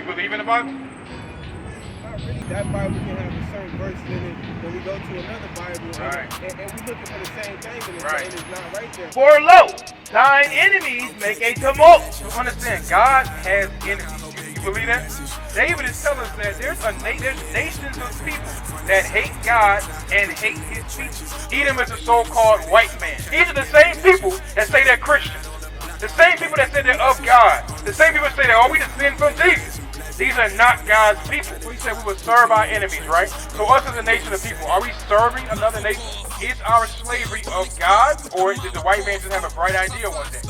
You believe in the Bible? Not really. That Bible can have a certain verse in it. When we go to another Bible, and we're looking for the same thing, and it's not right there. For lo, thine enemies make a tumult. So understand, God has enemies. You believe that? David is telling us that there's nations of people that hate God and hate his people. Edom is a so-called white man. These are the same people that say they're Christians. The same people that say they're of God. The same people that say that, oh, we just sin from Jesus. These are not God's people. We said we would serve our enemies, right? So us as a nation of people, are we serving another nation? Is our slavery of God, or did the white man just have a bright idea one day?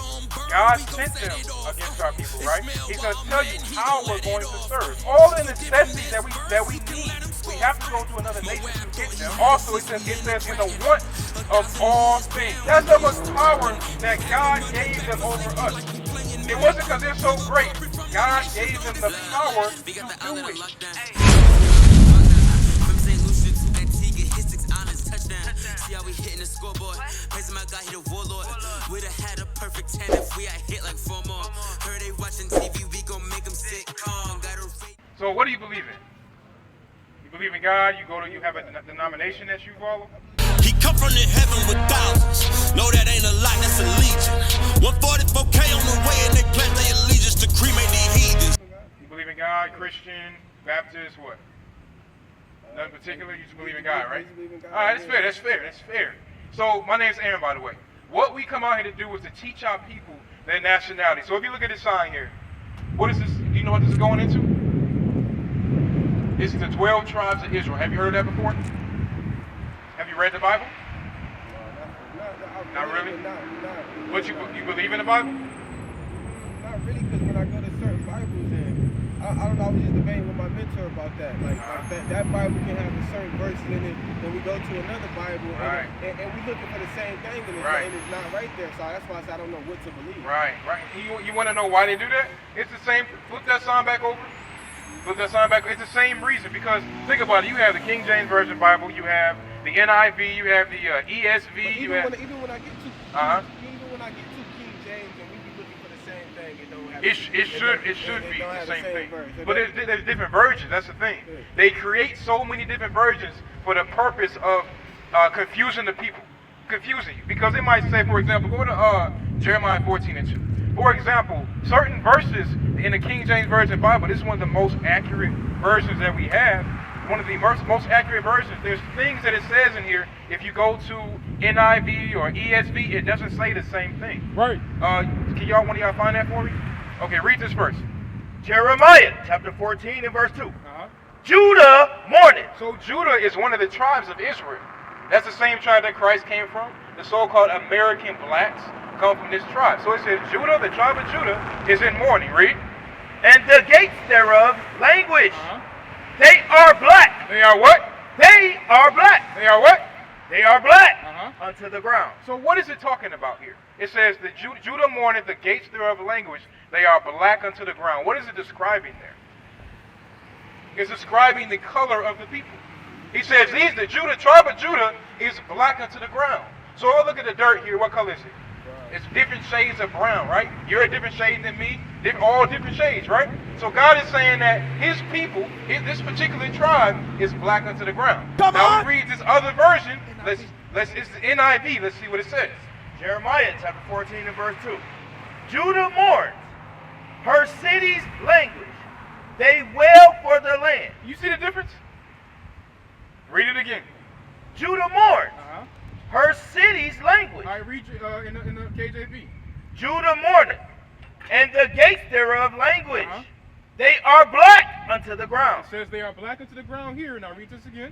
God sent them against our people, right? He's going to tell you how we're going to serve. All the necessities that we need, we have to go to another nation to get them. Also, it says in the want of all things. That's how much power that God gave them over us. It wasn't because they're so great. God gave them the power to do it. See how we hitting the scoreboard. Praising my God, he the warlord. We'd have had a perfect 10 if we had hit like 4 more. Heard they watching TV, we gon' make them sick. So what do you believe in? You believe in God, you have a denomination that you follow? He come from the heaven with thousands. No, that ain't a lot, that's a legion. 144K on the way and they pledge their allegiance to cremate these heathens. You believe in God, Christian, Baptist, what? Nothing particular, you just believe in God, right? Alright, that's fair. So, my name's Aaron, by the way. What we come out here to do is to teach our people their nationality. So if you look at this sign here, what is this? Do you know what this is going into? It's the 12 tribes of Israel. Have you heard of that before? Have you read the Bible? Not really? But you believe in the Bible? Not really, because when I go to certain Bibles, and I don't know, I was just debating with my mentor about that. Like that Bible can have a certain verse in it, then we go to another Bible, and we're looking for the same thing, and it's not right there. So that's why I said I don't know what to believe. Right. You want to know why they do that? It's the same. Flip that sign back over. It's the same reason, because think about it. You have the King James Version Bible, you have the NIV, you have the ESV. Even when I get to King James, and we be looking for the same thing, it don't have. It should be the same thing. But there's different versions. That's the thing. They create so many different versions for the purpose of confusing the people, confusing you. Because they might say, for example, go to Jeremiah 14:2. For example, certain verses in the King James Version Bible, this is one of the most accurate versions that we have. One of the most accurate versions. There's things that it says in here. If you go to NIV or ESV, it doesn't say the same thing. Right. Can one of y'all find that for me? Okay, read this verse. Jeremiah chapter 14 and verse 2. Judah mourneth. So Judah is one of the tribes of Israel. That's the same tribe that Christ came from. The so-called American blacks come from this tribe. So it says Judah, the tribe of Judah, is in mourning. Read. And the gates thereof languish. They are black. They are what? They are black. They are what? They are black unto the ground. So what is it talking about here? It says the Judah mourneth, the gates thereof languish. They are black unto the ground. What is it describing there? It's describing the color of the people. He says the tribe of Judah is black unto the ground. So look at the dirt here. What color is it? It's different shades of brown, right? You're a different shade than me. All different shades, right? So God is saying that his people, this particular tribe, is black unto the ground. Now we read this other version. It's the NIV. Let's see what it says. Jeremiah chapter 14 and verse 2. Judah mourns, her cities languish. They wail for their land. You see the difference? Read it again. Judah mourns. Her cities languish. I read in the KJV. Judah mourneth, and the gates thereof languish. They are black unto the ground. It says they are black unto the ground here. Now read this again.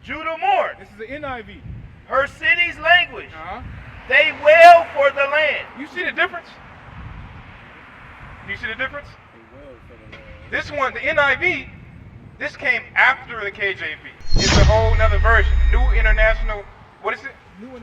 Judah mourns. This is the NIV. Her cities languish. They wail for the land. You see the difference? Do you see the difference? They wail for the land. This one, the NIV, this came after the KJV. It's a whole nother version. New International, what is it? New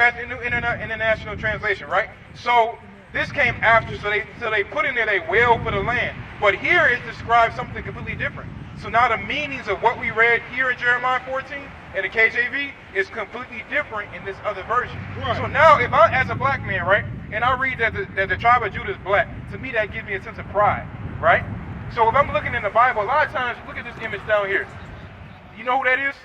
International Translation, right? So this came after, so they put in there, they wail for the land. But here it describes something completely different. So now the meanings of what we read here in Jeremiah 14 and the KJV is completely different in this other version. Right. So now if I, as a black man, right, and I read that the tribe of Judah is black, to me that gives me a sense of pride, right? So if I'm looking in the Bible, a lot of times, look at this image down here. You know who that is?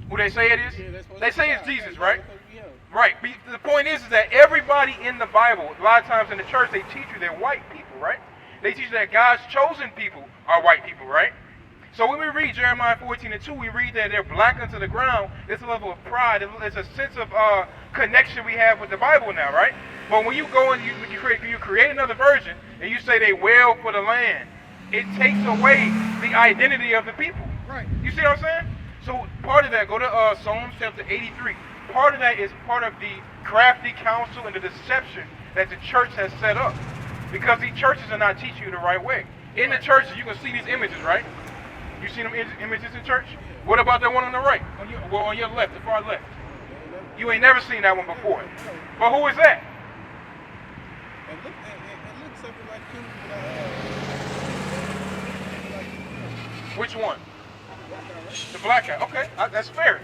Who they say it is? Yeah, they say it's Jesus, right? Yeah. Right. The point is that everybody in the Bible, a lot of times in the church, they teach you they're white people, right? They teach you that God's chosen people are white people, right? So when we read Jeremiah 14:2, we read that they're black unto the ground. It's a level of pride. It's a sense of connection we have with the Bible now, right? But when you go and you create another version and you say they wail for the land, it takes away the identity of the people. Right. You see what I'm saying? So part of that, go to Psalms chapter 83. Part of that is part of the crafty counsel and the deception that the church has set up. Because these churches are not teaching you the right way. In the churches, you can see these images, right? You see them images in church? What about that one on the right? On your left, the far left. You ain't never seen that one before. But who is that? It looks something like King. Which one? The black guy. Okay, that's fair.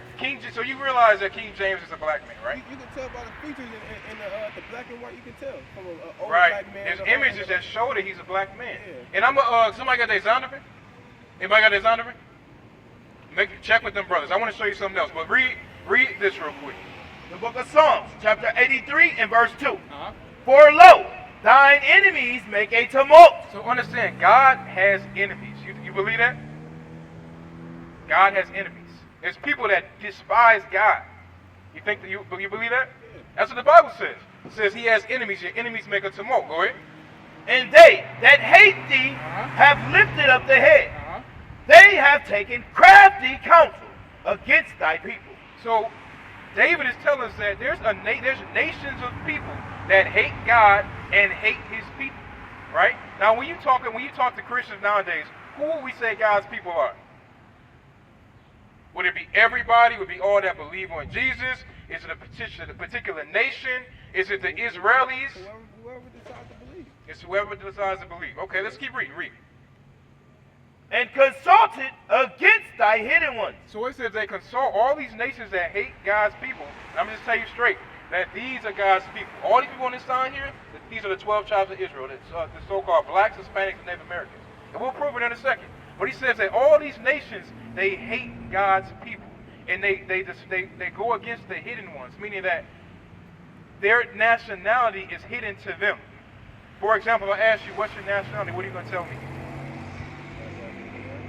So you realize that King James is a black man, right? You can tell by the features in the black and white. You can tell from an old right. black man. There's images that show that he's a black man. Yeah. And somebody got their Zondervan? Anybody got their Zondervan? Check with them brothers. I want to show you something else, but read this real quick. The book of Psalms, chapter 83 and verse 2. For lo, thine enemies make a tumult. So understand, God has enemies. You believe that? God has enemies. There's people that despise God. You think that you believe that? That's what the Bible says. It says he has enemies. Your enemies make a tumult. Go ahead. And they that hate thee have lifted up the head. They have taken crafty counsel against thy people. So David is telling us that there's nations of people that hate God and hate his people. Right? Now when you talk to Christians nowadays, who would we say God's people are? Would it be everybody? Would it be all that believe on Jesus? Is it a particular nation? Is it the Israelis? Whoever decides to believe. It's whoever decides to believe. Okay, let's keep reading. Read. And consulted against thy hidden ones. So it says they consult all these nations that hate God's people. And I'm going to tell you straight that these are God's people. All these people on this sign here, these are the 12 tribes of Israel, the so-called blacks, Hispanics, and Native Americans. And we'll prove it in a second. But he says that all these nations, they hate God's people. And they go against the hidden ones, meaning that their nationality is hidden to them. For example, if I ask you, what's your nationality? What are you going to tell me?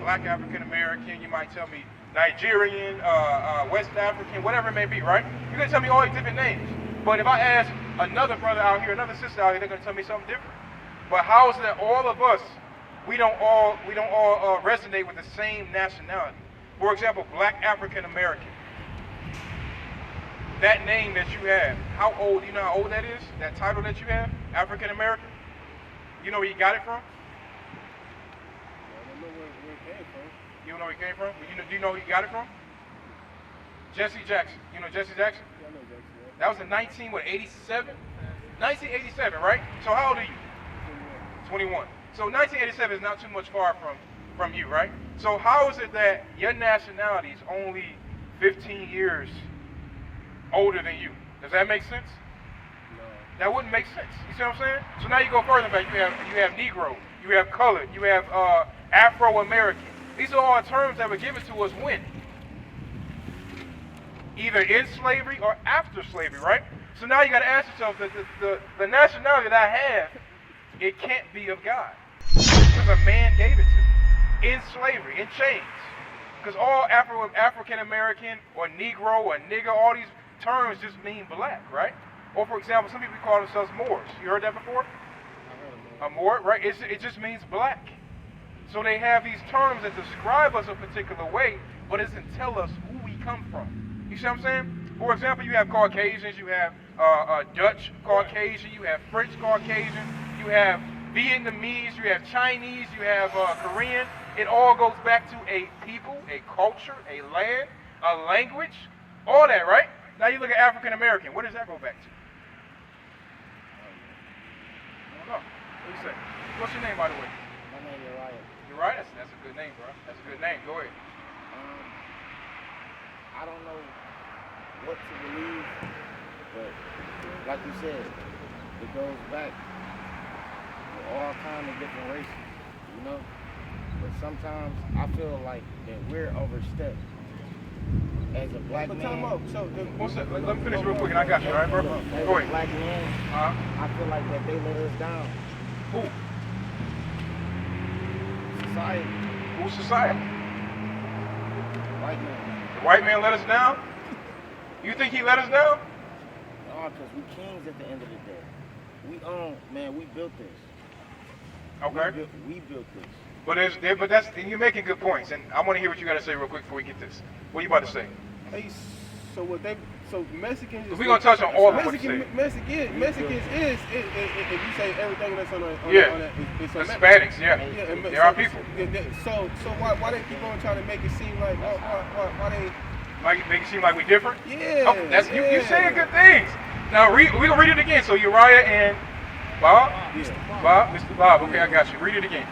Black African American, you might tell me Nigerian, West African, whatever it may be, right? You're going to tell me all these different names. But if I ask another brother out here, another sister out here, they're going to tell me something different. But how is it that all of us, we don't all resonate with the same nationality? For example, Black African American. That name that you have, how old, you know how old that is? That title that you have, African American? You know where you got it from? I don't know where it came from. You don't know where it came from? Do you know where you got it from? Jesse Jackson. You know Jesse Jackson? Yeah, I know Jackson. Yeah. That was in 1987? 1987, right? So how old are you? 21. So 1987 is not too much far from you, right? So how is it that your nationality is only 15 years older than you? Does that make sense? No. That wouldn't make sense. You see what I'm saying? So now you go further back. You have Negro, you have colored, you have Afro-American. These are all terms that were given to us when? Either in slavery or after slavery, right? So now you got to ask yourself that the nationality that I have, it can't be of God. Because a man gave it to me. In slavery, in chains. Because all African American or Negro or nigger, all these terms just mean black, right? Or for example, some people call themselves Moors. You heard that before? I heard of A Moor, right? It just means black. So they have these terms that describe us a particular way, but it doesn't tell us who we come from. You see what I'm saying? For example, you have Caucasians, you have Dutch Caucasian, you have French Caucasian, you have Vietnamese, you have Chinese, you have Korean. It all goes back to a people, a culture, a land, a language, all that, right? Now you look at African American. What does that go back to? I don't know. What do you say? What's your name, by the way? My name is Uriah. Uriah? That's a good name, bro. That's a good name. Go ahead. I don't know what to believe, but like you said, it goes back all kind of different races, you know. But sometimes I feel like that we're overstepped as a black But man. time out. So let me finish real quick, and I got you, all right, bro? As Go a ahead. black man, I feel like that they let us down. Who? Society, Who's society? white man. The white man let us down? You think he let us down? No, because we kings at the end of the day. We own, man, we built this. Okay. We built this. But you're making good points, and I want to hear what you got to say real quick before we get this. What are you about to say? Hey, so Mexicans. We're gonna touch on all of what you say. Mexicans is if you say everything that's on that. It's on Hispanics, yeah. There are people. So why they keep on trying to make it seem like why they Make it seem like we different? Yeah. Oh, you saying good things. Now we're gonna read it again. So Uriah and Bob? Mr. Bob, okay, I got you. Read it again.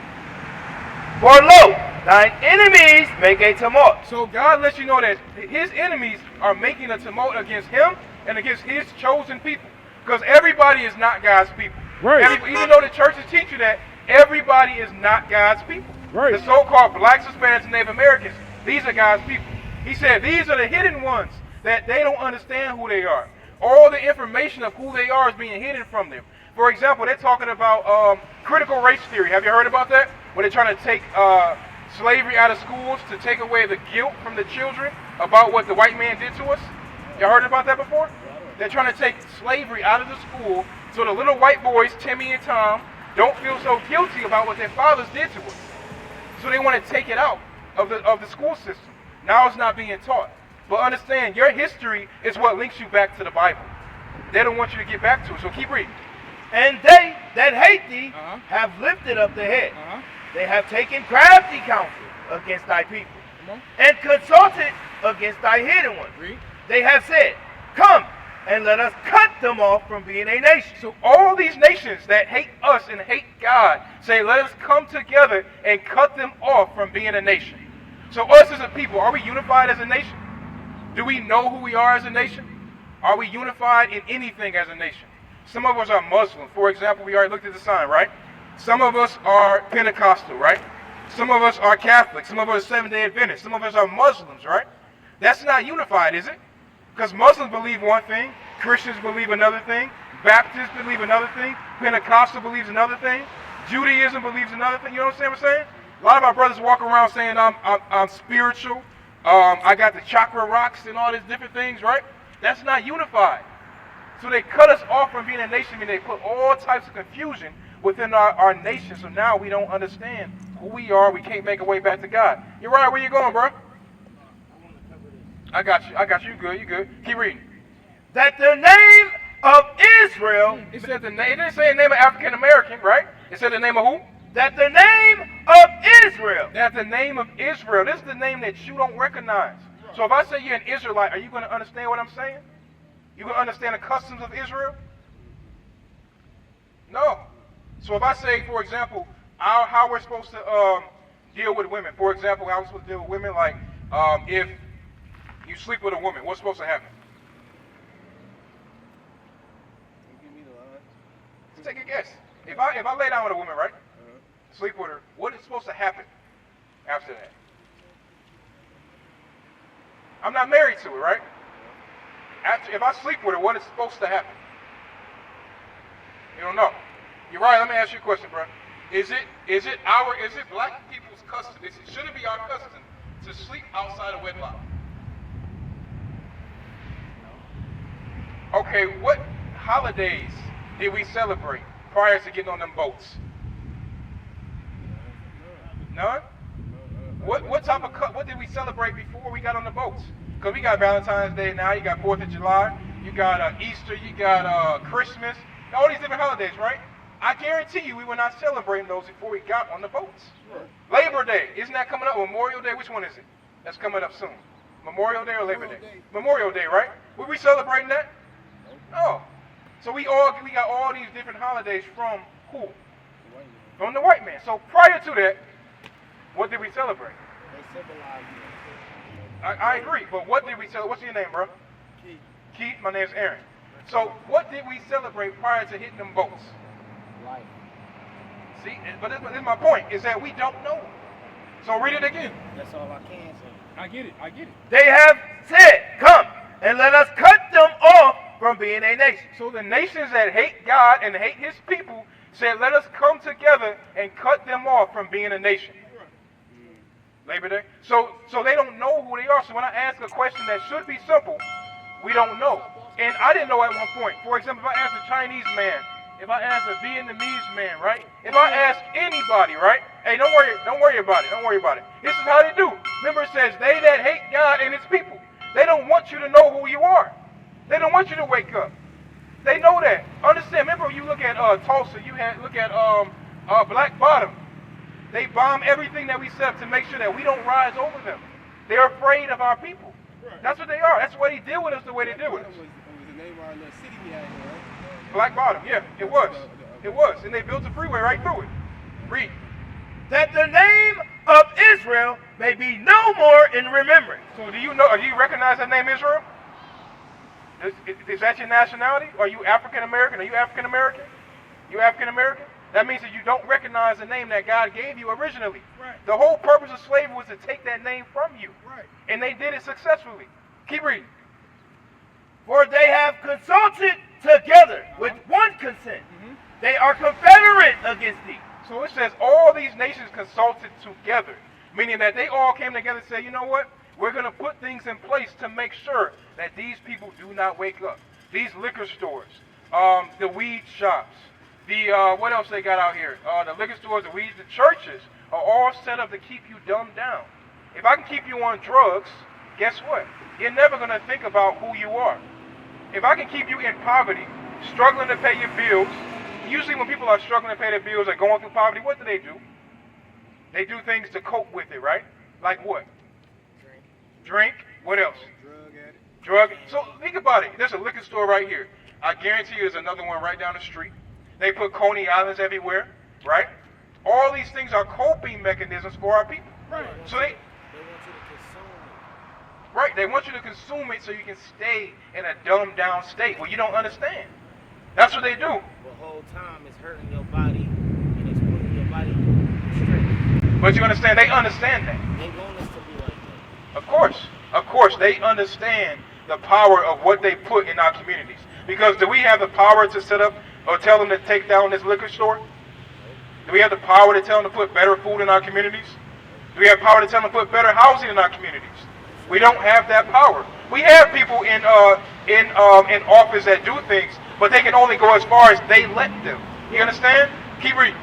For lo, thine enemies make a tumult. So God lets you know that his enemies are making a tumult against him and against his chosen people. Because everybody is not God's people. Right. Even though the churches teach you that, everybody is not God's people. Right. The so-called blacks, Hispanics, and Native Americans, these are God's people. He said these are the hidden ones that they don't understand who they are. All the information of who they are is being hidden from them. For example, they're talking about critical race theory. Have you heard about that? When they're trying to take slavery out of schools to take away the guilt from the children about what the white man did to us? You heard about that before? They're trying to take slavery out of the school so the little white boys, Timmy and Tom, don't feel so guilty about what their fathers did to us. So they want to take it out of the school system. Now it's not being taught. But understand, your history is what links you back to the Bible. They don't want you to get back to it, so keep reading. And they that hate thee have lifted up the head. They have taken crafty counsel against thy people, and consulted against thy hidden ones. They have said, come, and let us cut them off from being a nation. So all these nations that hate us and hate God say, let us come together and cut them off from being a nation. So us as a people, are we unified as a nation? Do we know who we are as a nation? Are we unified in anything as a nation? Some of us are Muslim. For example, we already looked at the sign, right? Some of us are Pentecostal, right? Some of us are Catholic. Some of us are Seventh-day Adventists. Some of us are Muslims, right? That's not unified, is it? Because Muslims believe one thing, Christians believe another thing, Baptists believe another thing, Pentecostal believes another thing, Judaism believes another thing. You understand what I'm saying? A lot of our brothers walk around saying I'm spiritual. I got the chakra rocks and all these different things, right? That's not unified. So they cut us off from being a nation, and they put all types of confusion within our nation. So now we don't understand who we are. We can't make our way back to God. You're right. Where you going, bro? I got you. You good. Keep reading. That the name of Israel. It said the name. It didn't say the name of African American, right? It said the name of who? That the name of Israel. That's the name of Israel. This is the name that you don't recognize. So if I say you're an Israelite, are you going to understand what I'm saying? You going to understand the customs of Israel? No. So if I say, for example, how we're supposed to deal with women. For example, how we're supposed to deal with women, like if you sleep with a woman, what's supposed to happen? give me the line. Take a guess. If I lay down with a woman, right? Sleep with her, what is supposed to happen after that? I'm not married to her, right? If I sleep with her, what is supposed to happen? You don't know. You're right. Let me ask you a question, bro. Is it black people's custom? Should it be our custom to sleep outside of wedlock? Okay, what holidays did we celebrate prior to getting on them boats? None? What did we celebrate before we got on the boats? Because we got Valentine's Day now, you got 4th of July, you got Easter, you got Christmas, all these different holidays, right? I guarantee you we were not celebrating those before we got on the boats. Sure. Labor Day, isn't that coming up? Memorial Day, which one is it? That's coming up soon. Memorial Day or Labor Day? Memorial Day, right? Were we celebrating that? No. So we got all these different holidays from who? From the white man. So prior to that, what did we celebrate? They civilized me. I agree, but what did we celebrate? What's your name, bro? Keith. Keith, my name's Aaron. So what did we celebrate prior to hitting them boats? Life. See, but this is my point, is that we don't know. So read it again. That's all I can say. I get it. They have said, come and let us cut them off from being a nation. So the nations that hate God and hate his people said, let us come together and cut them off from being a nation. Labor Day. So they don't know who they are. So when I ask a question that should be simple, we don't know. And I didn't know at one point. For example, if I ask a Chinese man, if I ask a Vietnamese man, right? If I ask anybody, right? Hey, don't worry about it. This is how they do. Remember, it says, they that hate God and his people. They don't want you to know who you are. They don't want you to wake up. They know that. Understand, remember you look at Tulsa, look at Black Bottom. They bomb everything that we set up to make sure that we don't rise over them. They're afraid of our people. Right. That's what they are. That's why they deal with us the way they deal with us. It was the name of our little city we had here, right? Black Bottom, yeah, it was. It was. And they built a freeway right through it. Read. That the name of Israel may be no more in remembrance. So do you recognize that name Israel? Is that your nationality? Are you African American? Are you African American? You African American? That means that you don't recognize the name that God gave you originally. Right. The whole purpose of slavery was to take that name from you. Right. And they did it successfully. Keep reading. For they have consulted together with one consent. They are confederate against thee. So it says all these nations consulted together, meaning that they all came together and said, you know what? We're going to put things in place to make sure that these people do not wake up. These liquor stores, the weed shops, what else they got out here? The liquor stores, the weeds, the churches are all set up to keep you dumbed down. If I can keep you on drugs, guess what? You're never going to think about who you are. If I can keep you in poverty, struggling to pay your bills, usually when people are struggling to pay their bills or going through poverty, what do? They do things to cope with it, right? Like what? Drink. What else? Drug. So think about it. There's a liquor store right here. I guarantee you there's another one right down the street. They put Coney Islands everywhere, right? All these things are coping mechanisms for our people. Right. So they want you to consume it. Right, they want you to consume it so you can stay in a dumbed down state where you don't understand. That's what they do. The whole time it's hurting your body and it's putting your body straight. But you understand, they understand that. They want us to be like that. Of course, they understand the power of what they put in our communities. Because do we have the power to set up or tell them to take down this liquor store? Do we have the power to tell them to put better food in our communities? Do we have power to tell them to put better housing in our communities? We don't have that power. We have people in office that do things, but they can only go as far as they let them. You understand? Keep reading.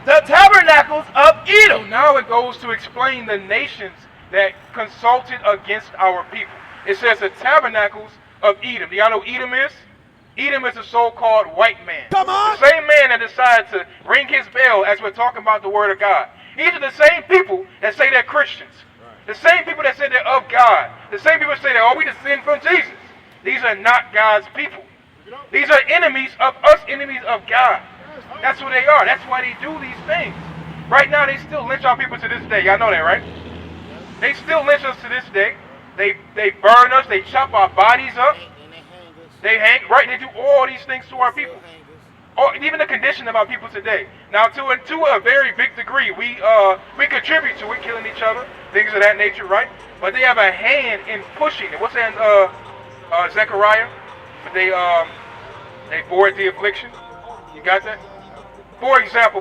The tabernacles of Edom. So now it goes to explain the nations that consulted against our people. It says the tabernacles of Edom. Do y'all know who Edom is? Edom is a so-called white man. Come on! The same man that decided to ring his bell as we're talking about the word of God. These are the same people that say they're Christians. Right. The same people that say they're of God. The same people that say that, oh, we just sin from Jesus. These are not God's people. These are enemies of us, enemies of God. That's who they are. That's why they do these things. Right now, they still lynch our people to this day. Y'all know that, right? They still lynch us to this day. They burn us. They chop our bodies up. They hang, right? They do all these things to our people. Oh, even the condition of our people today. Now, to a very big degree, we contribute to it, killing each other, things of that nature, right? But they have a hand in pushing it. What's that? Zechariah. They bore the affliction. You got that? For example,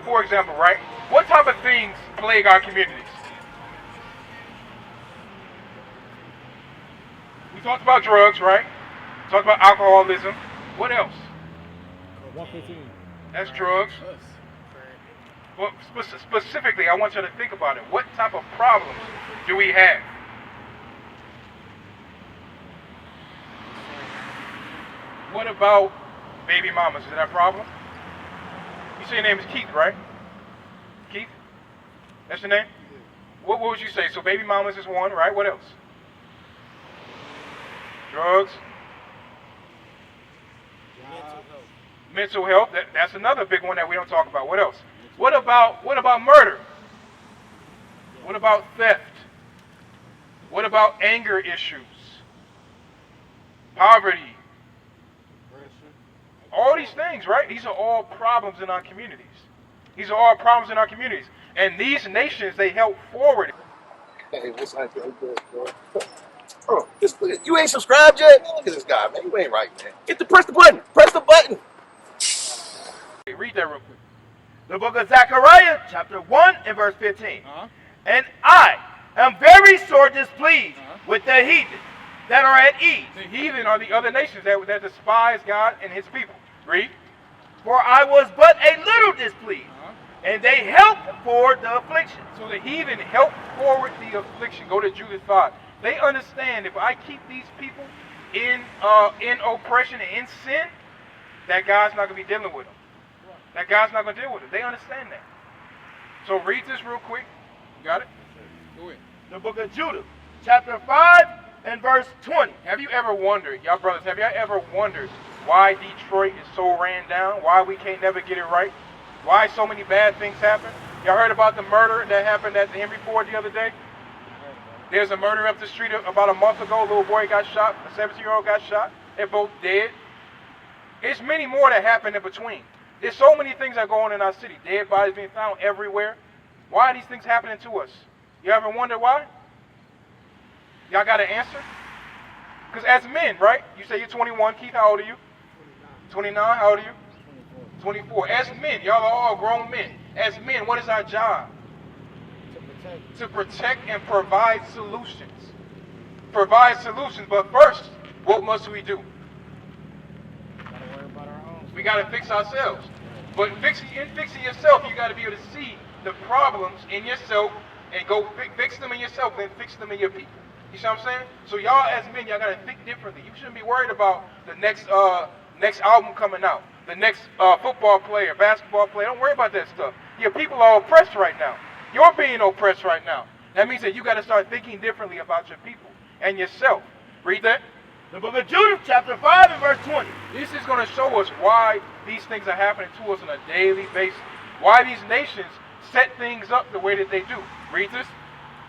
right? What type of things plague our communities? We talked about drugs, right? We talked about alcoholism. What else? 115. That's drugs. Well, specifically, I want you to think about it. What type of problems do we have? What about baby mamas? Is that a problem? You say your name is Keith, right? Keith? That's your name? What would you say? So baby mamas is one, right? What else? Drugs. Mental health. That's another big one that we don't talk about. What else? What about murder? What about theft? What about anger issues? Poverty. All these things, right? These are all problems in our communities. These are all problems in our communities. And these nations, they help forward it. Hey, what's like bro? Oh, you ain't subscribed yet? Look at this guy, man. You ain't right, man. Press the button. Press the button. Read that real quick. The book of Zechariah, chapter 1 and verse 15. And I am very sore displeased with the heathen that are at ease. The heathen are the other nations that despise God and his people. Read. For I was but a little displeased, and they helped forward the affliction. So the heathen help forward the affliction. Go to Judith 5. They understand if I keep these people in oppression and in sin, that God's not going to be dealing with them. That God's not going to deal with them. They understand that. So read this real quick. You got it? Go ahead. The book of Judah, chapter 5 and verse 20. Have you ever wondered, y'all brothers, have y'all ever wondered why Detroit is so ran down? Why we can't never get it right? Why so many bad things happen? Y'all heard about the murder that happened at the Henry Ford the other day? There's a murder up the street about a month ago. A little boy got shot. A 17-year-old got shot. They're both dead. There's many more that happen in between. There's so many things that go on in our city. Dead bodies being found everywhere. Why are these things happening to us? You ever wonder why? Y'all got an answer? Because as men, right? You say you're 21. Keith, how old are you? 29. How old are you? 24. As men, y'all are all grown men. As men, what is our job? To protect and provide solutions. Provide solutions, but first, what must we do? We got to fix ourselves. But in fixing yourself, you got to be able to see the problems in yourself and go fix them in yourself and fix them in your people. You see what I'm saying? So y'all as men, y'all got to think differently. You shouldn't be worried about the next album coming out, the next football player, basketball player. Don't worry about that stuff. Your people are oppressed right now. You're being oppressed right now. That means that you got to start thinking differently about your people and yourself. Read that. The book of Judah, chapter 5 and verse 20. This is going to show us why these things are happening to us on a daily basis. Why these nations set things up the way that they do. Read this.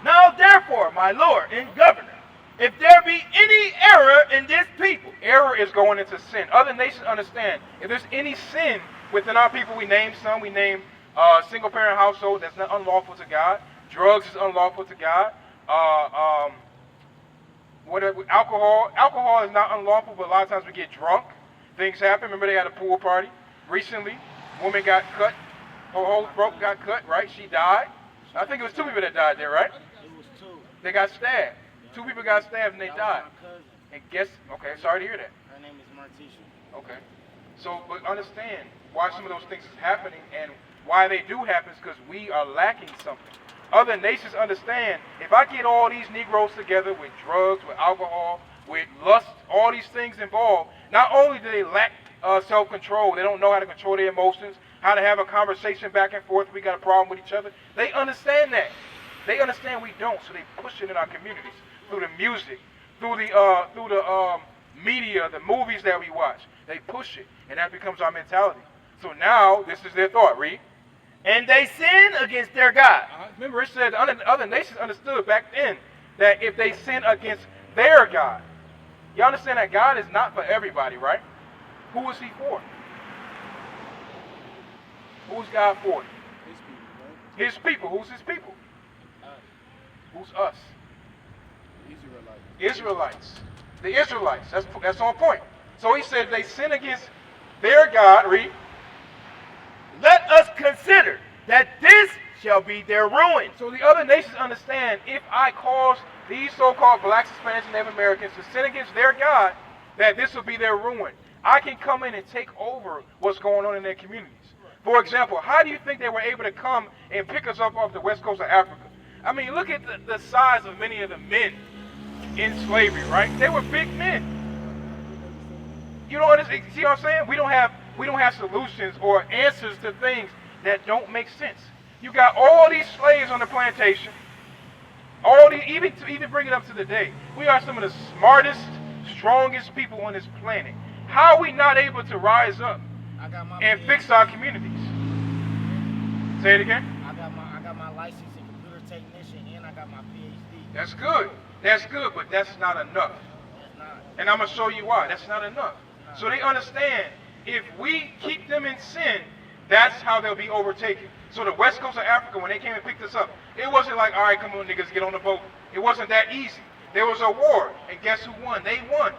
Now therefore, my Lord and Governor, if there be any error in this people. Error is going into sin. Other nations understand if there's any sin within our people, we name some. We name single parent household that's not unlawful to God. Drugs is unlawful to God. Alcohol. Alcohol is not unlawful, but a lot of times we get drunk. Things happen. Remember they had a pool party recently. Woman got cut. Her whole throat got cut, right? She died. I think it was 2 people that died there, right? It was 2. They got stabbed. 2 people got stabbed and they died. And guess, okay, sorry to hear that. Her name is Martisha. Okay. So, but understand why some of those things is happening and why they do happen is because we are lacking something. Other nations understand if I get all these Negroes together with drugs, with alcohol, with lust, all these things involved, not only do they lack self-control, they don't know how to control their emotions, how to have a conversation back and forth, we got a problem with each other. They understand that. They understand we don't, so they push it in our communities through the music, through the media, the movies that we watch. They push it, and that becomes our mentality. So now, this is their thought. Read. And they sin against their God. Remember, it said other nations understood back then that if they sin against their God, you understand that God is not for everybody, right? Who is he for? Who's God for? His people, right? His people. Who's his people? Who's us? Israelites. The Israelites. That's on point. So he said they sin against their God. Read. Let us consider that this shall be their ruin. So the other nations understand if I cause these so-called blacks, Hispanics, and Native Americans to sin against their God, that this will be their ruin. I can come in and take over what's going on in their communities. For example, how do you think they were able to come and pick us up off the west coast of Africa? I mean, look at the size of many of the men in slavery, right? They were big men. You don't understand? See what I'm saying? We don't have solutions or answers to things that don't make sense. You got all these slaves on the plantation. Even bring it up to the day. We are some of the smartest, strongest people on this planet. How are we not able to rise up and fix our communities? Say it again. I got my license in computer technician and I got my PhD. That's good. That's good, but that's not enough. That's not. And I'm going to show you why. That's not enough. So they understand if we keep them in sin, that's how they'll be overtaken. So the west coast of Africa, when they came and picked us up, it wasn't like, all right, come on, niggas, get on the boat. It wasn't that easy. There was a war, and guess who won? They won.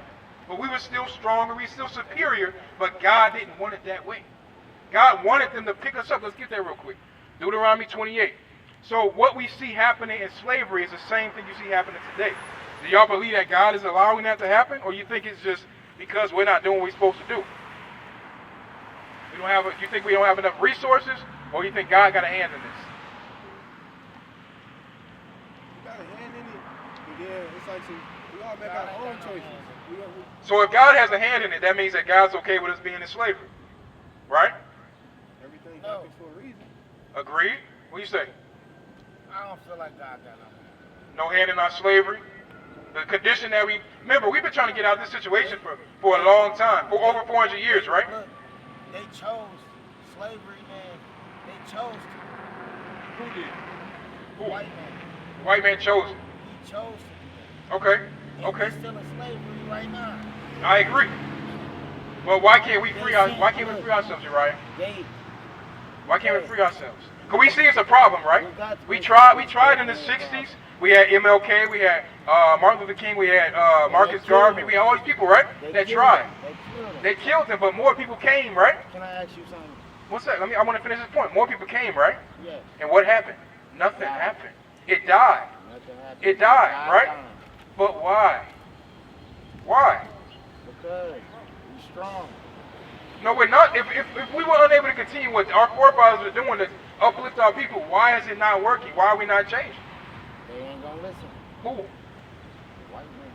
But we were still stronger, we were still superior, but God didn't want it that way. God wanted them to pick us up. Let's get there real quick. Deuteronomy 28. So what we see happening in slavery is the same thing you see happening today. Do y'all believe that God is allowing that to happen, or you think it's just because we're not doing what we're supposed to do? You think we don't have enough resources, or you think God got a hand in this? We got a hand in it, but yeah, it's like we all make our own choices. So if God has a hand in it, that means that God's okay with us being in slavery, right? Everything happens for a reason. Agreed? What do you say? I don't feel like God got No hand in our slavery? The condition that remember, we've been trying to get out of this situation for a long time, for over 400 years, right? Look, they chose slavery, man. They chose to. Who did? Who? White man. White man chose it. He chose to do that. Okay, And okay. we're still in slavery right now. I agree. Well, why can't we free ourselves, Uriah? Why can't we free ourselves? Because we see it's a problem, right? We tried in the 60s. We had MLK, we had Martin Luther King, we had Marcus Garvey, we had all these people, right? That tried. They killed them, but more people came, right? Can I ask you something? What's that? I want to finish this point. More people came, right? Yes. And what happened? Nothing happened. It died. Nothing happened. It died, right? But why? Why? Because we're strong. No, we're not. If we were unable to continue what our forefathers were doing to uplift our people, why is it not working? Why are we not changing? They ain't gonna listen. Who? White man.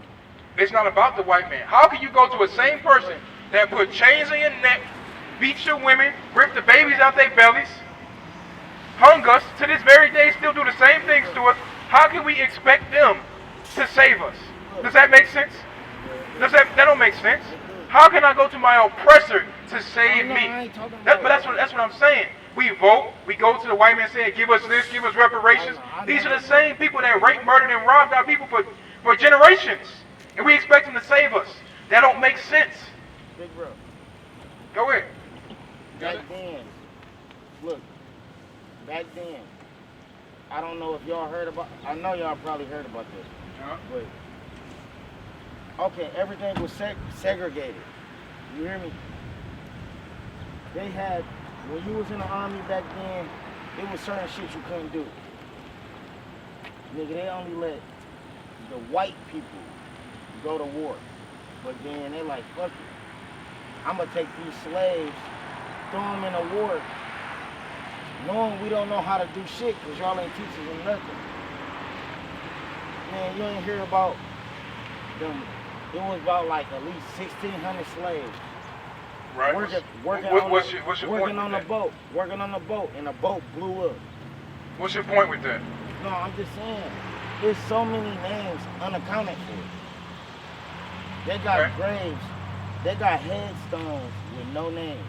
It's not about the white man. How can you go to a same person that put chains on your neck, beat your women, rip the babies out their bellies, hung us, to this very day still do the same things to us? How can we expect them to save us? Does that make sense? That don't make sense. How can I go to my oppressor to save me? But that's what I'm saying. We vote, we go to the white man saying, give us this, give us reparations. These are the same people that raped, murdered, and robbed our people for generations. And we expect them to save us. That don't make sense. Big bro. Go ahead. Back then, look, back then, I don't know if y'all heard about, I know y'all probably heard about this, but, okay, everything was segregated. You hear me? They had, when you was in the army back then, it was certain shit you couldn't do. Nigga, they only let the white people go to war. But then they like, fuck it. I'm gonna take these slaves, throw them in a war, knowing we don't know how to do shit because y'all ain't teaching them nothing. Man, you ain't hear about them. It was about like at least 1,600 slaves. Right. Working on the boat, and the boat blew up. What's your point with that? No, I'm just saying, there's so many names unaccounted for. They got graves, they got headstones with no name.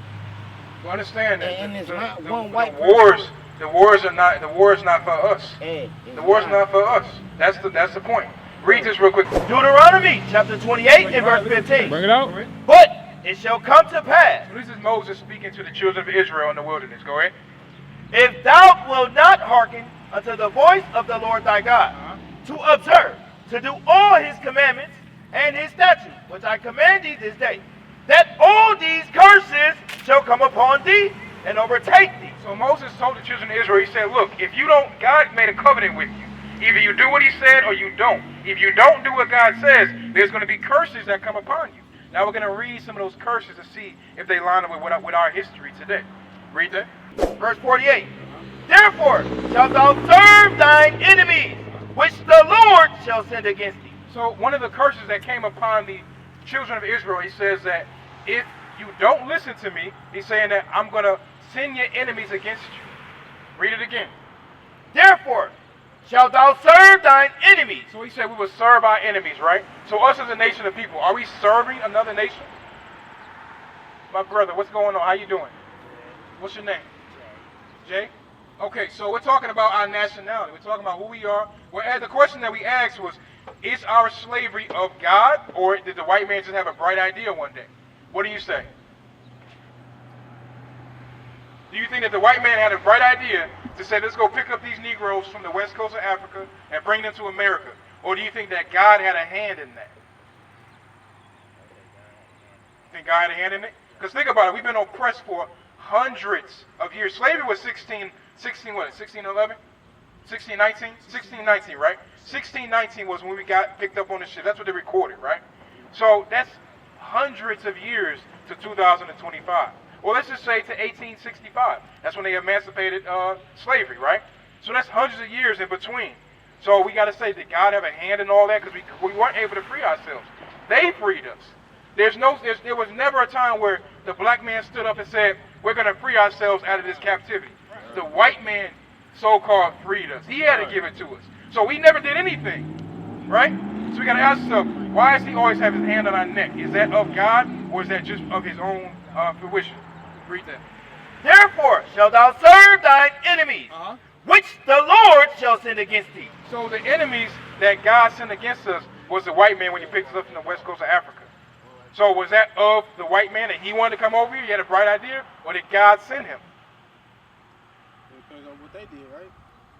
You understand that? And it's not one white person. The war is not for us. Hey, the war's not for us. That's the point. Read this real quick. Deuteronomy chapter 28 and verse 15. Bring it out. But it shall come to pass. So this is Moses speaking to the children of Israel in the wilderness. Go ahead. If thou wilt not hearken unto the voice of the Lord thy God, to observe, to do all his commandments and his statutes, which I command thee this day, that all these curses shall come upon thee and overtake thee. So Moses told the children of Israel, he said, look, if you don't, God made a covenant with you. Either you do what he said or you don't. If you don't do what God says, there's going to be curses that come upon you. Now we're going to read some of those curses to see if they line up with our history today. Read that. Verse 48. Therefore shalt thou serve thine enemies, which the Lord shall send against thee. So one of the curses that came upon the children of Israel, he says that if you don't listen to me, he's saying that I'm going to send your enemies against you. Read it again. Therefore shalt thou serve thine enemies. So he said we will serve our enemies, right? So us as a nation of people, are we serving another nation? My brother, what's going on? How you doing? What's your name? Jay? Okay, so we're talking about our nationality. We're talking about who we are. Well, the question that we asked was, is our slavery of God, or did the white man just have a bright idea one day? What do you say? Do you think that the white man had a bright idea to say, let's go pick up these Negroes from the west coast of Africa and bring them to America? Or do you think that God had a hand in that? Think God had a hand in it? Because think about it, we've been oppressed for hundreds of years. Slavery was 1611? 1619? 1619, right? 1619 was when we got picked up on the ship. That's what they recorded, right? So that's hundreds of years to 2025. Well, let's just say to 1865. That's when they emancipated slavery, right? So that's hundreds of years in between. So we got to say, did God have a hand in all that? Because we weren't able to free ourselves. They freed us. There was never a time where the black man stood up and said, we're going to free ourselves out of this captivity. The white man, so-called, freed us. He had to give it to us. So we never did anything, right? So we got to ask ourselves, why does he always have his hand on our neck? Is that of God, or is that just of his own fruition? Read that. Therefore shalt thou serve thine enemies, which the Lord shall send against thee. So the enemies that God sent against us was the white man when he picked us up from the west coast of Africa. So was that of the white man that he wanted to come over here? He had a bright idea? Or did God send him? It depends on what they did, right?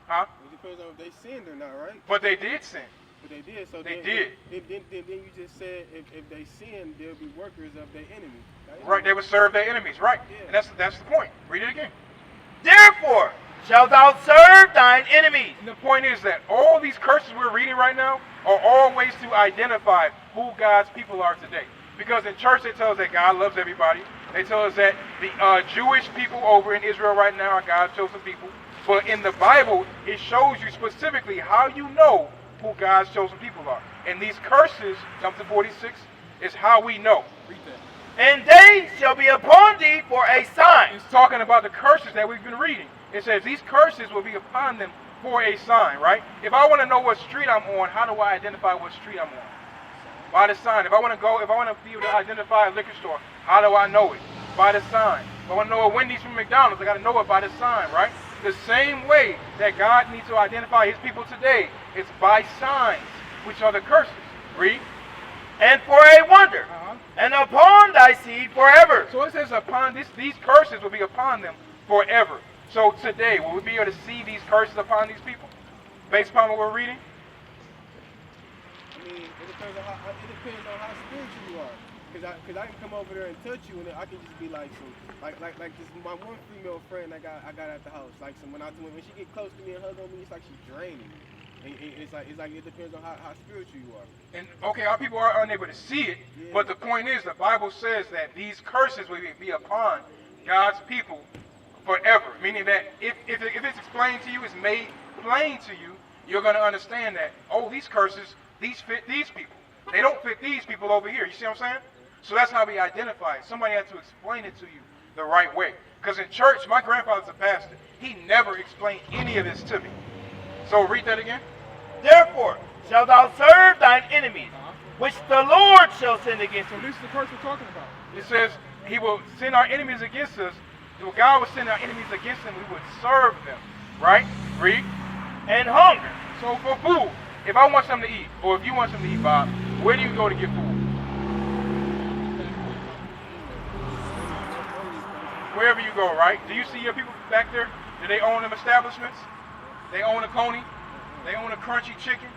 Huh? It depends on if they sinned or not, right? But they did sin. But they did. So they then, did. Then you just said if they sinned, they'll be workers of their enemy. Right, they would serve their enemies, right? Yeah. And that's the point. Read it again. Therefore shalt thou serve thine enemies. And the point is that all these curses we're reading right now are all ways to identify who God's people are today. Because in church they tell us that God loves everybody. They tell us that the Jewish people over in Israel right now are God's chosen people. But in the Bible, it shows you specifically how you know who God's chosen people are. And these curses, jump to 46, is how we know. Read that. And they shall be upon thee for a sign. It's talking about the curses that we've been reading. It says these curses will be upon them for a sign, right? If I want to know what street I'm on, how do I identify what street I'm on? By the sign. If I want to be able to identify a liquor store, how do I know it? By the sign. If I want to know a Wendy's from McDonald's, I got to know it by the sign, right? The same way that God needs to identify his people today is by signs, which are the curses. Read. And for a wonder, and upon thy seed forever. So it says upon these curses will be upon them forever. So today, will we be able to see these curses upon these people? Based upon what we're reading? I mean, it depends on how spiritual you are. Cause I can come over there and touch you, and I can just be like this. My one female friend I got at the house. Like when she get close to me and hug on me, it's like she's draining me. And it's like it depends on how spiritual you are. And okay, our people are unable to see it, but the point is the Bible says that these curses will be upon God's people forever. Meaning that if it's explained to you, it's made plain to you, you're going to understand that, oh, these curses, these fit these people. They don't fit these people over here. You see what I'm saying? So that's how we identify it. Somebody had to explain it to you the right way. Because in church, my grandfather's a pastor. He never explained any of this to me. So read that again. Therefore shalt thou serve thine enemies, which the Lord shall send against thee. So this is the curse we're talking about. It says he will send our enemies against us. God will send our enemies against them. We would serve them. Right? Read. And hunger. So for food, if I want something to eat, or if you want something to eat, Bob, where do you go to get food? Wherever you go, right? Do you see your people back there? Do they own them establishments? They own a Coney. They own a Crunchy Chicken.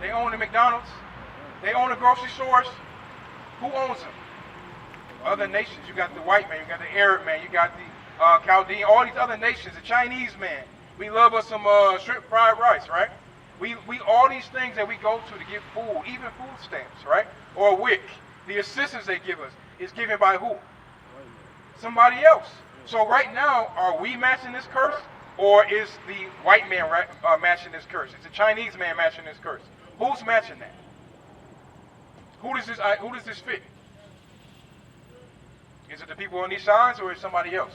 They own the McDonald's. They own the grocery stores. Who owns them? Other nations. You got the white man. You got the Arab man. You got the Chaldean. All these other nations. The Chinese man. We love us some shrimp fried rice, right? We all these things that we go to get food, even food stamps, right? Or WIC. The assistance they give us is given by who? Somebody else. So right now, are we matching this curse? Or is the white man matching this curse? Is the Chinese man matching this curse? Who's matching that? Who does this fit? Is it the people on these sides, or is it somebody else?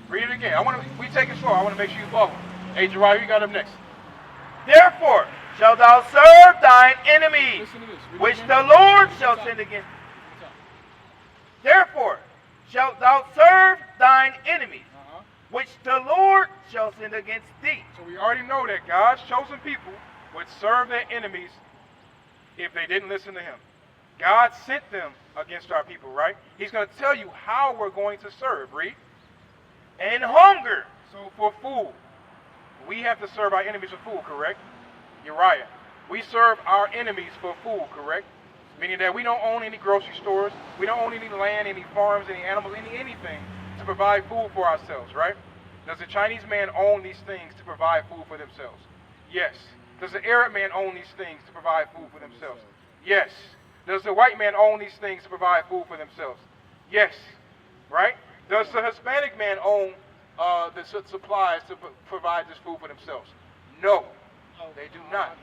Read it again. We take it slow. I want to make sure you follow. Hey, Jariah, you got up next. Therefore shalt thou serve thine enemies, which the Lord shall send against thee. Therefore shalt thou serve thine enemies, which the Lord shall send against thee. So we already know that God's chosen people would serve their enemies if they didn't listen to him. God sent them against our people, right? He's going to tell you how we're going to serve. Read. and hunger. So for food, we have to serve our enemies for food, correct? Uriah. We serve our enemies for food, correct? Meaning that we don't own any grocery stores, we don't own any land, any farms, any animals, anything to provide food for ourselves, right? Does the Chinese man own these things to provide food for themselves? Yes. Does the Arab man own these things to provide food for themselves? Yes. Does the white man own these things to provide food for themselves? Yes. Right? Does the Hispanic man own the supplies to provide this food for themselves? No, they do not.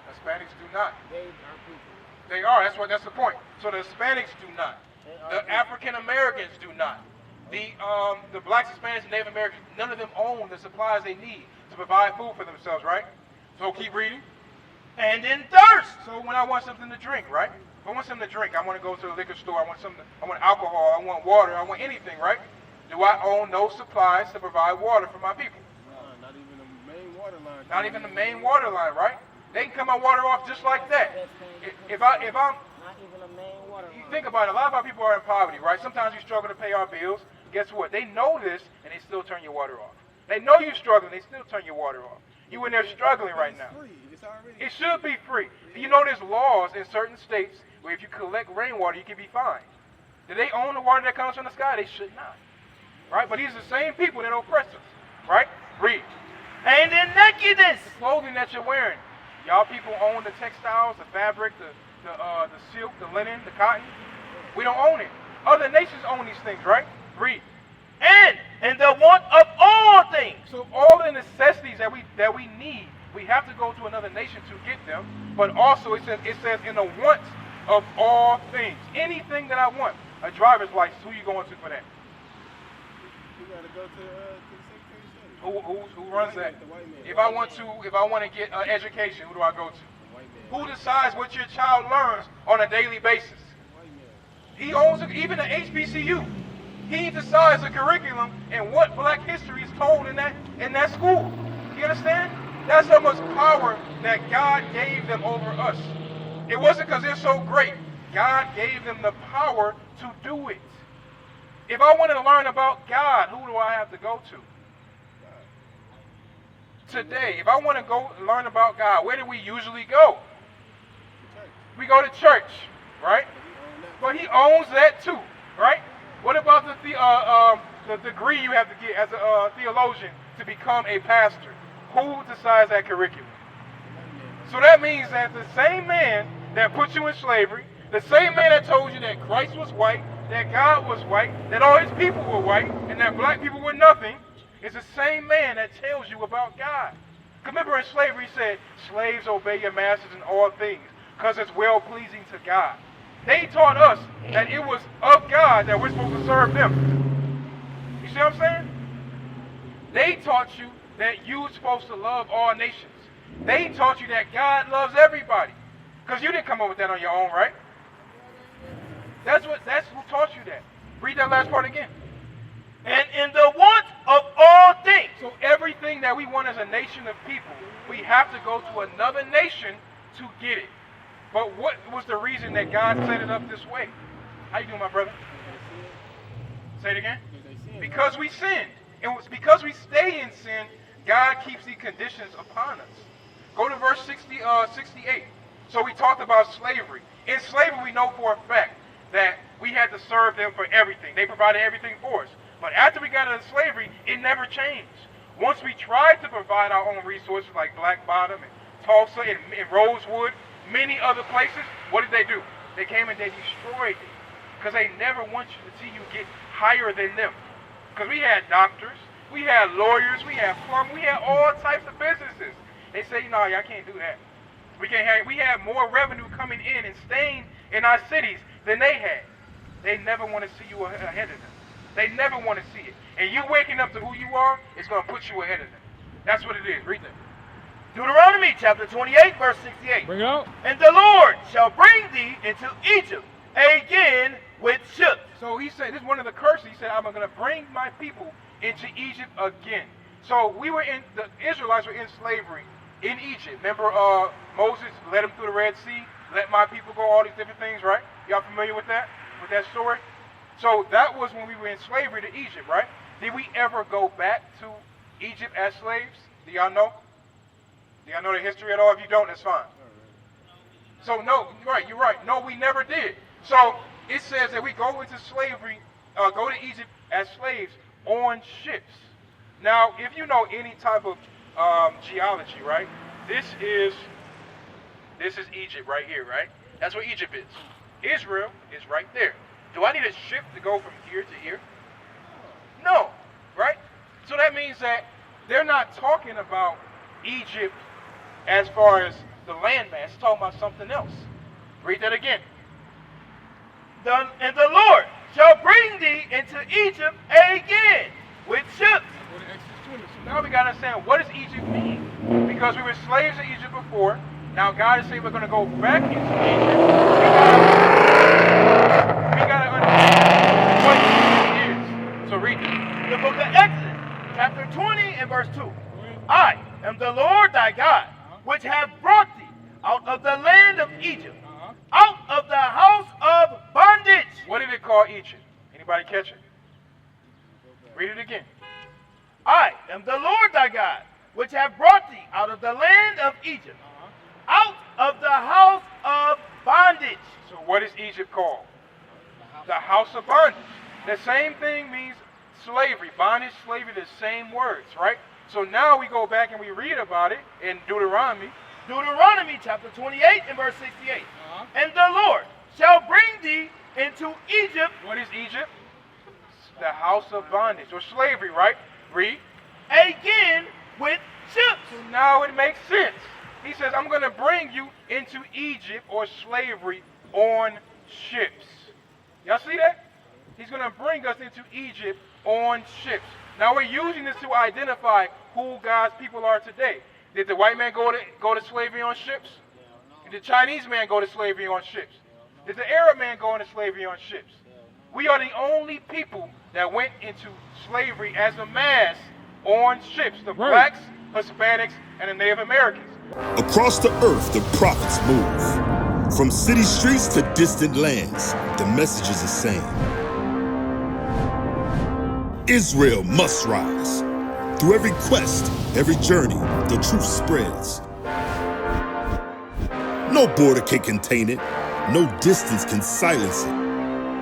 Hispanics do not. They are. That's the point. So the Hispanics do not. The African Americans do not. The blacks, Hispanics, and Native Americans, none of them own the supplies they need to provide food for themselves, right? So keep reading. And in thirst. So when I want something to drink, right? If I want something to drink, I want to go to the liquor store, I want alcohol, I want water, I want anything, right? Do I own those supplies to provide water for my people? No, not even the main water line. Not even the main water line, right? They can cut my water off just like that. If I'm not even a main water line. You think about it, a lot of our people are in poverty, right? Sometimes you struggle to pay our bills. Guess what? They know this, and they still turn your water off. They know you're struggling, they still turn your water off. You in there struggling right now. It should be free. You know there's laws in certain states where if you collect rainwater, you can be fined. Do they own the water that comes from the sky? They should not. Right? But these are the same people that oppress us. Right? Read. And in nakedness. The clothing that you're wearing. Y'all people own the textiles, the fabric, the silk, the linen, the cotton. We don't own it. Other nations own these things, right? Read. And in the want of all things. So all the necessities that we need, we have to go to another nation to get them. But also it says in the want of all things. Anything that I want. A driver's license, who you going to for that? You gotta go to the Secretary of State. Who runs that? The white man. If I want to get education, who do I go to? Who decides what your child learns on a daily basis? He owns even the HBCU. He decides the curriculum and what black history is told in that school. You understand? That's how much power that God gave them over us. It wasn't because they're so great. God gave them the power to do it. If I want to learn about God, who do I have to go to? Today, if I want to go learn about God, where do we usually go? We go to church, right? But he owns that too, right? What about the degree you have to get as a theologian to become a pastor? Who decides that curriculum? So that means that the same man that put you in slavery, the same man that told you that Christ was white, that God was white, that all his people were white, and that black people were nothing, is the same man that tells you about God. Remember in slavery he said, slaves obey your masters in all things, because it's well-pleasing to God. They taught us that it was of God that we're supposed to serve them. You see what I'm saying? They taught you that you're supposed to love all nations. They taught you that God loves everybody. Because you didn't come up with that on your own, right? That's who taught you that. Read that last part again. And in the want of all things. So everything that we want as a nation of people, we have to go to another nation to get it. But what was the reason that God set it up this way? How you doing, my brother? Say it again. Because we sinned. It was because we stay in sin, God keeps the conditions upon us. Go to verse 68. So we talked about slavery. In slavery, we know for a fact that we had to serve them for everything. They provided everything for us. But after we got into slavery, it never changed. Once we tried to provide our own resources like Black Bottom and Tulsa and Rosewood, many other places, what did they do? They came and they destroyed it. Because they never want you to see you get higher than them. Because we had doctors, we had lawyers, we had plumbers, we had all types of businesses. They say, no, y'all can't do that. We had more revenue coming in and staying in our cities than they had. They never want to see you ahead of them. They never want to see it. And you waking up to who you are, it's going to put you ahead of them. That's what it is. Read that. Deuteronomy chapter 28, verse 68. Bring it out. And the Lord shall bring thee into Egypt again with ships. So he said, this is one of the curses. He said, I'm going to bring my people into Egypt again. So the Israelites were in slavery in Egypt. Remember Moses led them through the Red Sea, let my people go, all these different things, right? Y'all familiar with that story? So that was when we were in slavery to Egypt, right? Did we ever go back to Egypt as slaves? Do y'all know? Do y'all know the history at all? If you don't, that's fine. So no, you're right. No, we never did. So it says that we go into slavery, go to Egypt as slaves on ships. Now, if you know any type of geology, right? This is Egypt right here, right? That's where Egypt is. Israel is right there. Do I need a ship to go from here to here? No, right? So that means that they're not talking about Egypt as far as the landmass. It's talking about something else. Read that again. And the Lord shall bring thee into Egypt again with ships. So now we got to understand, what does Egypt mean? Because we were slaves in Egypt before. Now God is saying we're going to go back into Egypt. We got to understand what Egypt is. So read it. The book of Exodus, chapter 20 and verse 2. I am the Lord thy God, which have brought thee out of the land of Egypt, out of the house of bondage. What did it call Egypt? Anybody catch it? Read it again. I am the Lord thy God, which have brought thee out of the land of Egypt, out of the house of bondage. So what is Egypt called? The house of bondage. The same thing means slavery. Bondage, slavery, the same words, right? So now we go back and we read about it in Deuteronomy. Deuteronomy chapter 28 and verse 68. And the Lord shall bring thee into Egypt. What is Egypt? The house of bondage or slavery, right? Read. Again with ships. So now it makes sense. He says, I'm going to bring you into Egypt or slavery on ships. Y'all see that? He's going to bring us into Egypt on ships. Now we're using this to identify who God's people are today. Did the white man go to slavery on ships? Did the Chinese man go to slavery on ships? Did the Arab man go into slavery on ships? We are the only people that went into slavery as a mass on ships. The blacks, Hispanics, and the Native Americans. Across the earth, the prophets move. From city streets to distant lands, the message is the same. Israel must rise. Through every quest, every journey, the truth spreads. No border can contain it. No distance can silence it.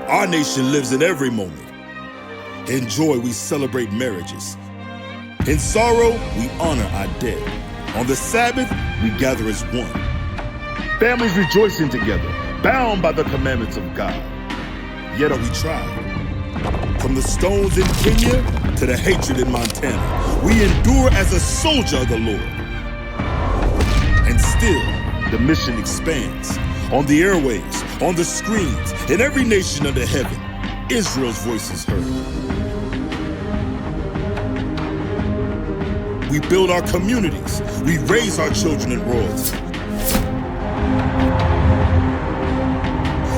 Our nation lives in every moment. In joy, we celebrate marriages. In sorrow, we honor our dead. On the Sabbath, we gather as one. Families rejoicing together, bound by the commandments of God. Yet are we tried. From the stones in Kenya to the hatred in Montana, we endure as a soldier of the Lord. And still, the mission expands. On the airwaves, on the screens, in every nation under heaven, Israel's voice is heard. We build our communities. We raise our children in royalty.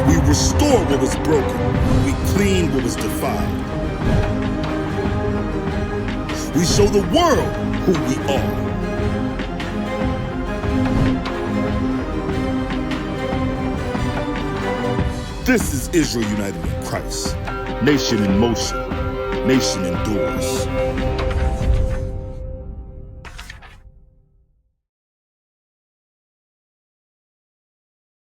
We restore what was broken. We clean what was defiled. We show the world who we are. This is Israel united in Christ. Nation in motion. Nation endures.